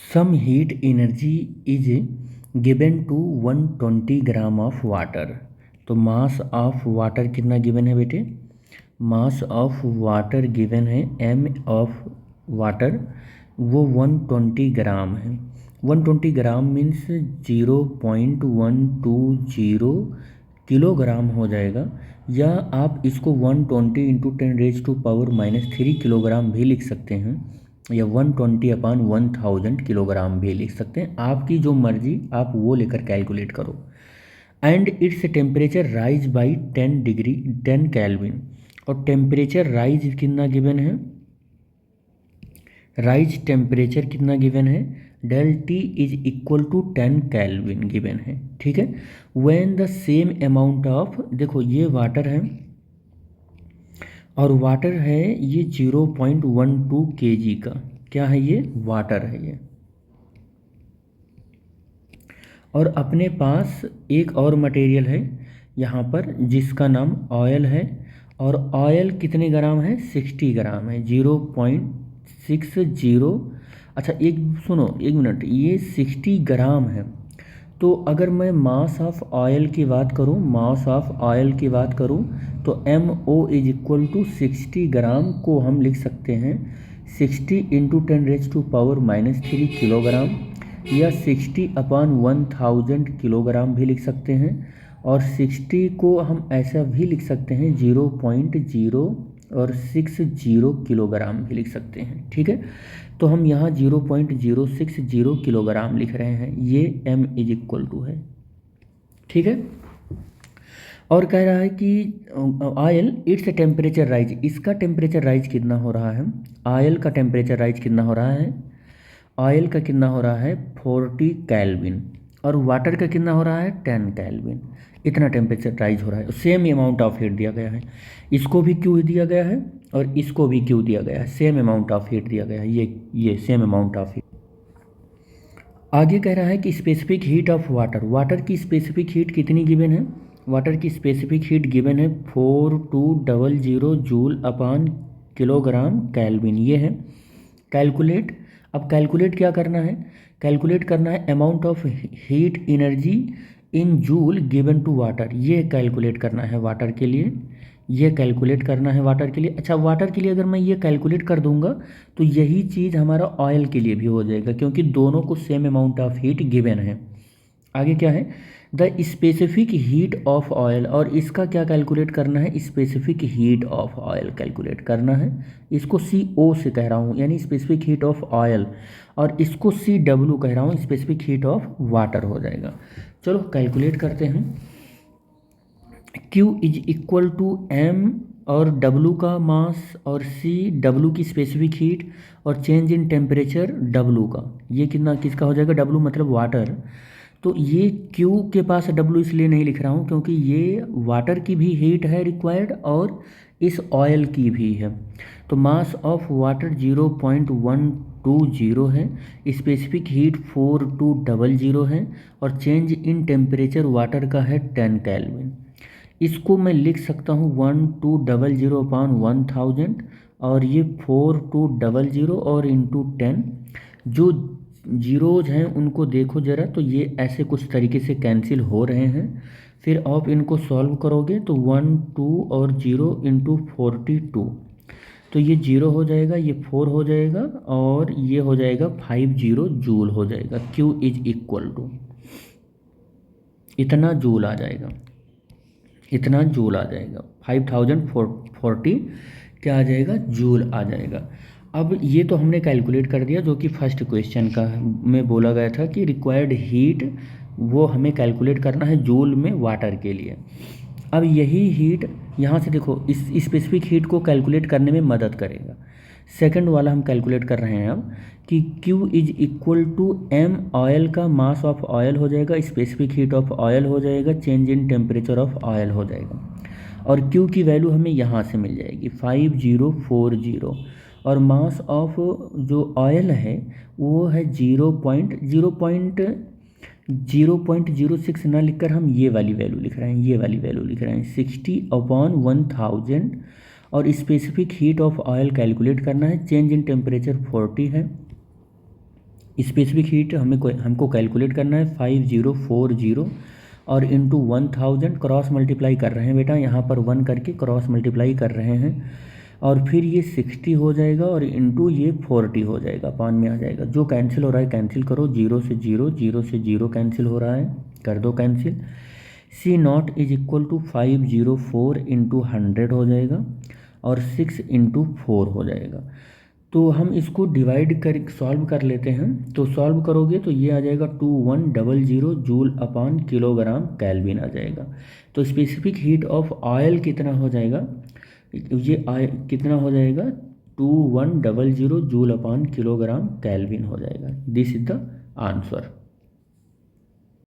Some heat energy is given to 120 gram of water. तो mass of water कितना given है बेटे? Mass of water given है M of water, वो 120 ग्राम है। 120 ग्राम मीन्स 0.120 किलोग्राम हो जाएगा, या आप इसको 120 इंटू 10⁻³ किलोग्राम भी लिख सकते हैं, या 120/1000 किलोग्राम भी लिख सकते हैं। आपकी जो मर्जी आप वो लेकर कैलकुलेट करो। And its temperature rise by 10 kelvin. और टेम्परेचर राइज कितना गिवन है? राइज टेम्परेचर कितना गिवन है? Del T is equal to 10 kelvin given है। ठीक है। When the same amount of, देखो ये वाटर है और वाटर है ये 0.12 kg का। क्या है ये? वाटर है ये। और अपने पास एक और मटेरियल है यहाँ पर जिसका नाम ऑयल है, और ऑयल कितने ग्राम है? 60 ग्राम है। 0.60। अच्छा एक सुनो, एक मिनट, ये 60 ग्राम है। तो अगर मैं मास ऑफ ऑयल की बात करूँ, मास ऑफ ऑयल की बात करूँ, तो MO इज इक्वल टू 60 ग्राम को हम लिख सकते हैं 60 इंटू 10⁻³ किलोग्राम, या 60/1000 किलोग्राम भी लिख सकते हैं। और 60 को हम ऐसा भी लिख सकते हैं 0.060 किलोग्राम भी लिख सकते हैं। ठीक है। तो हम यहाँ 0.060 किलोग्राम लिख रहे हैं, ये M इज इक्वल टू है। ठीक है। और कह रहा है कि ऑयल इट्स टेम्परेचर राइज, इसका टेम्परेचर राइज कितना हो रहा है? ऑयल का टेम्परेचर राइज कितना हो रहा है? ऑयल का कितना हो रहा है? 40 केल्विन। और वाटर का कितना हो रहा है? 10 केल्विन। इतना टेम्परेचर राइज हो रहा है। सेम अमाउंट ऑफ हीट दिया गया है, इसको भी क्यू दिया गया है और इसको भी क्यू दिया गया है। सेम अमाउंट ऑफ हीट दिया गया है, ये सेम अमाउंट ऑफ हीट। आगे कह रहा है कि specific heat of water, water की स्पेसिफिक हीट कितनी गिवन है? वाटर की स्पेसिफिक हीट गिवन है 4200 जूल अपॉन किलोग्राम केल्विन। ये है। कैलकुलेट। अब कैलकुलेट क्या करना है? कैलकुलेट करना है amount of heat energy in joule given to water. ये कैलकुलेट करना है वाटर के लिए, ये कैलकुलेट करना है वाटर के लिए। अच्छा, वाटर के लिए अगर मैं ये कैलकुलेट कर दूंगा तो यही चीज़ हमारा ऑयल के लिए भी हो जाएगा, क्योंकि दोनों को same amount of heat given है। आगे क्या है? The specific heat of oil, और इसका क्या कैलकुलेट करना है? Specific heat of oil calculate करना है। इसको CO से कह रहा हूँ, यानी स्पेसिफिक हीट ऑफ ऑयल, और इसको CW कह रहा हूँ, स्पेसिफिक हीट ऑफ वाटर हो जाएगा। चलो कैलकुलेट करते हैं। Q is equal to M और W का मास, और W की स्पेसिफिक हीट, और चेंज इन टेम्परेचर W का। ये कितना किसका हो जाएगा? W मतलब वाटर। तो ये Q के पास W इसलिए नहीं लिख रहा हूँ क्योंकि ये वाटर की भी हीट है रिक्वायर्ड और इस ऑयल की भी है। तो मास ऑफ वाटर 0.120 है, स्पेसिफिक हीट 4200 है, और चेंज इन टेम्परेचर वाटर का है 10 केल्विन। इसको मैं लिख सकता हूँ 1200/1000, और ये 4200 और इंटू 10। जो जीरोज हैं उनको देखो ज़रा, तो ये ऐसे कुछ तरीके से कैंसिल हो रहे हैं। फिर आप इनको सॉल्व करोगे तो 1 2 और 0 इंटू 42, तो ये 0 हो जाएगा, ये 4 हो जाएगा, और ये हो जाएगा 50 जूल हो जाएगा। Q इज इक्वल टू इतना जूल आ जाएगा, इतना जूल आ जाएगा। 5040 क्या आ जाएगा? जूल आ जाएगा। अब ये तो हमने कैलकुलेट कर दिया, जो कि फर्स्ट क्वेश्चन का में बोला गया था कि रिक्वायर्ड हीट वो हमें कैलकुलेट करना है जूल में वाटर के लिए। अब यही हीट यहाँ से देखो इस स्पेसिफिक हीट को कैलकुलेट करने में मदद करेगा। सेकंड वाला हम कैलकुलेट कर रहे हैं अब कि Q is equal to M, oil का मास ऑफ ऑयल हो जाएगा, स्पेसिफिक हीट ऑफ ऑयल हो जाएगा, change in temperature of oil हो जाएगा, और Q की वैल्यू हमें यहाँ से मिल जाएगी 5040, और मास ऑफ जो ऑयल है वो है 0.06 ना लिखकर हम ये वाली वैल्यू लिख रहे हैं, ये वाली वैल्यू लिख रहे हैं 60/1000, और specific heat of oil calculate करना है। चेंज इन टेम्परेचर 40 है, स्पेसिफिक हीट हमको कैलकुलेट करना है 5040 और इंटू 1000 क्रॉस मल्टीप्लाई कर रहे हैं बेटा, यहाँ पर 1 करके क्रॉस मल्टीप्लाई कर रहे हैं और फिर ये 60 हो जाएगा और इंटू ये 40 हो जाएगा, 5 में आ जाएगा। जो कैंसिल हो रहा है कैंसिल करो, 0 से 0, 0 से 0 कैंसिल हो रहा है, कर दो cancel. C not is equal to 504 into 100 हो जाएगा और 6 इंटू 4 हो जाएगा। तो हम इसको डिवाइड कर सॉल्व कर लेते हैं। तो सॉल्व करोगे तो ये आ जाएगा 2100 जूल अपॉन किलोग्राम केल्विन आ जाएगा। तो स्पेसिफिक हीट ऑफ ऑयल कितना हो जाएगा, ये कितना हो जाएगा 2100 जूल अपॉन किलोग्राम केल्विन हो जाएगा। This is the answer.